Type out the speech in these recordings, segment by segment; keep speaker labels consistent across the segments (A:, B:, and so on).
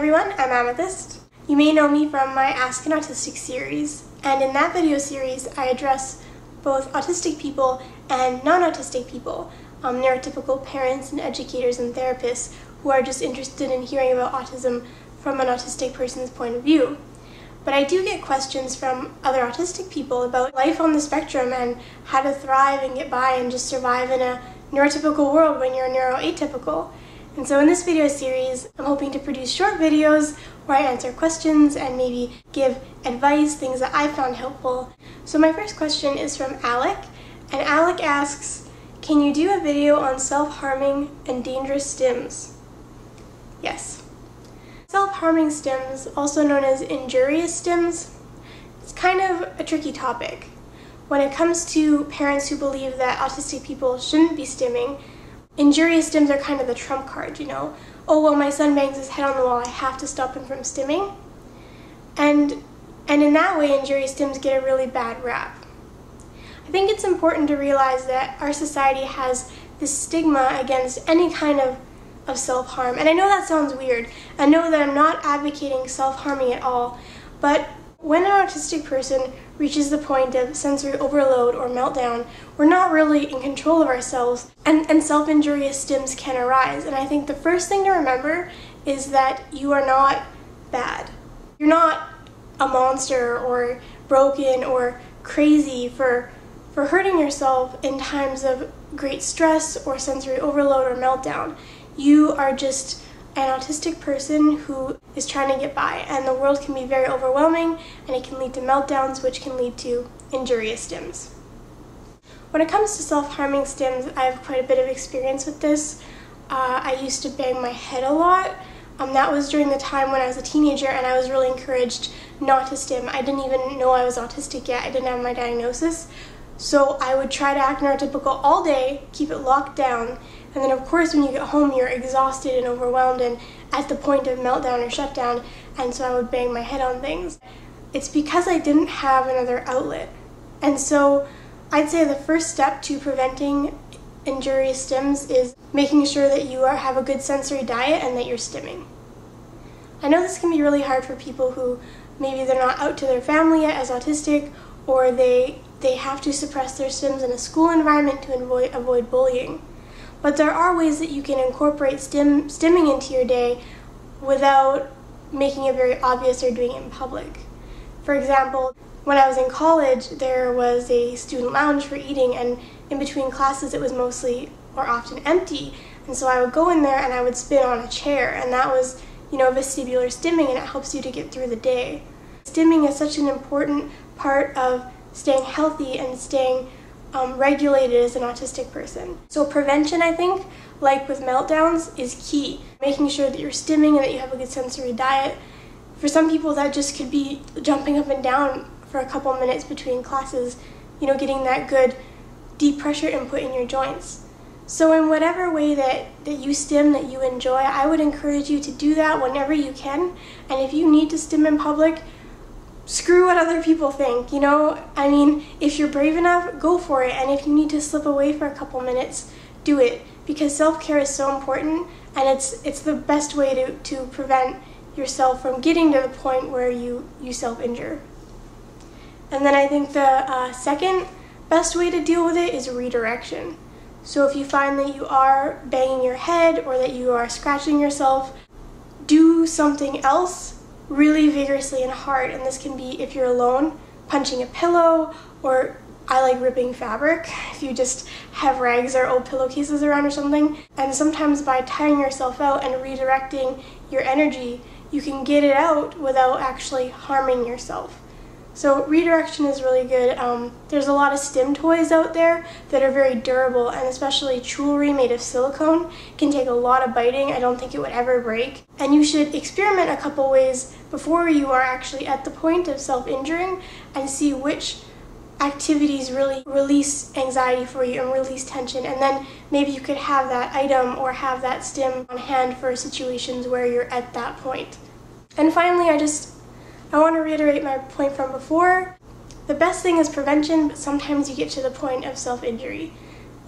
A: everyone, I'm Amythest. You may know me from my Ask an Autistic series, and in that video series I address both autistic people and non-autistic people, neurotypical parents and educators and therapists who are just interested in hearing about autism from an autistic person's point of view. But I do get questions from other autistic people about life on the spectrum and how to thrive and get by and just survive in a neurotypical world when you're neuroatypical. And so in this video series, I'm hoping to produce short videos where I answer questions and maybe give advice, things that I found helpful. So my first question is from Alec, and Alec asks, can you do a video on self-harming and dangerous stims? Yes. Self-harming stims, also known as injurious stims, it's kind of a tricky topic. When it comes to parents who believe that autistic people shouldn't be stimming, injurious stims are kind of the trump card, you know? Oh, well, my son bangs his head on the wall, I have to stop him from stimming. And in that way, injurious stims get a really bad rap. I think it's important to realize that our society has this stigma against any kind of self-harm. And I know that sounds weird. I know that I'm not advocating self-harming at all, but when an autistic person reaches the point of sensory overload or meltdown, we're not really in control of ourselves, and self-injurious stims can arise. And I think the first thing to remember is that you are not bad. You're not a monster or broken or crazy for hurting yourself in times of great stress or sensory overload or meltdown. You are just an autistic person who is trying to get by, and the world can be very overwhelming, and it can lead to meltdowns, which can lead to injurious stims. When it comes to self-harming stims, I have quite a bit of experience with this. I used to bang my head a lot. That was during the time when I was a teenager, and I was really encouraged not to stim. I didn't even know I was autistic yet. I didn't have my diagnosis. So I would try to act neurotypical all day, keep it locked down, and then of course when you get home you're exhausted and overwhelmed and at the point of meltdown or shutdown, and so I would bang my head on things. It's because I didn't have another outlet. And so I'd say the first step to preventing injurious stims is making sure that you have a good sensory diet and that you're stimming. I know this can be really hard for people who maybe they're not out to their family yet as autistic, or they have to suppress their stims in a school environment to avoid bullying. But there are ways that you can incorporate stimming into your day without making it very obvious or doing it in public. For example, when I was in college, there was a student lounge for eating, and in between classes it was mostly or often empty, and so I would go in there and I would spin on a chair, and that was, you know, vestibular stimming, and it helps you to get through the day. Stimming is such an important part of staying healthy and staying regulated as an autistic person. So prevention, I think, like with meltdowns, is key. Making sure that you're stimming and that you have a good sensory diet. For some people that just could be jumping up and down for a couple minutes between classes, you know, getting that good deep pressure input in your joints. So in whatever way that you stim that you enjoy, I would encourage you to do that whenever you can. And if you need to stim in public, screw what other people think, you know? I mean, if you're brave enough, go for it. And if you need to slip away for a couple minutes, do it. Because self-care is so important, and it's the best way to prevent yourself from getting to the point where you self-injure. And then I think the second best way to deal with it is redirection. So if you find that you are banging your head or that you are scratching yourself, do something else really vigorously and hard. And this can be, if you're alone, punching a pillow, or I like ripping fabric if you just have rags or old pillowcases around or something. And sometimes by tiring yourself out and redirecting your energy, you can get it out without actually harming yourself. So redirection is really good. There's a lot of stim toys out there that are very durable, and especially jewelry made of silicone can take a lot of biting. I don't think it would ever break. And you should experiment a couple ways before you are actually at the point of self-injuring and see which activities really release anxiety for you and release tension, and then maybe you could have that item or have that stim on hand for situations where you're at that point. And finally, I want to reiterate my point from before. The best thing is prevention, but sometimes you get to the point of self-injury.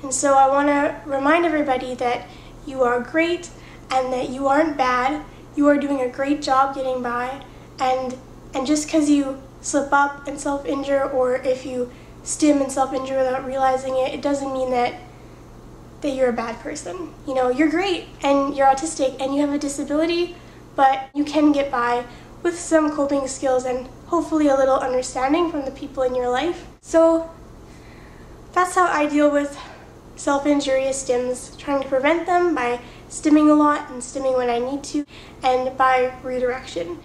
A: And so I want to remind everybody that you are great and that you aren't bad. you are doing a great job getting by, and just because you slip up and self-injure, or if you stim and self-injure without realizing it, it doesn't mean that you're a bad person. You know, you're great and you're autistic and you have a disability, but you can get by with some coping skills and hopefully a little understanding from the people in your life. So that's how I deal with self-injurious stims, trying to prevent them by stimming a lot and stimming when I need to, and by redirection.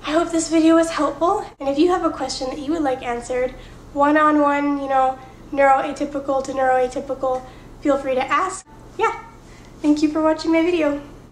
A: I hope this video was helpful, and if you have a question that you would like answered, one-on-one, you know, neuroatypical to neuroatypical, feel free to ask. Yeah, thank you for watching my video.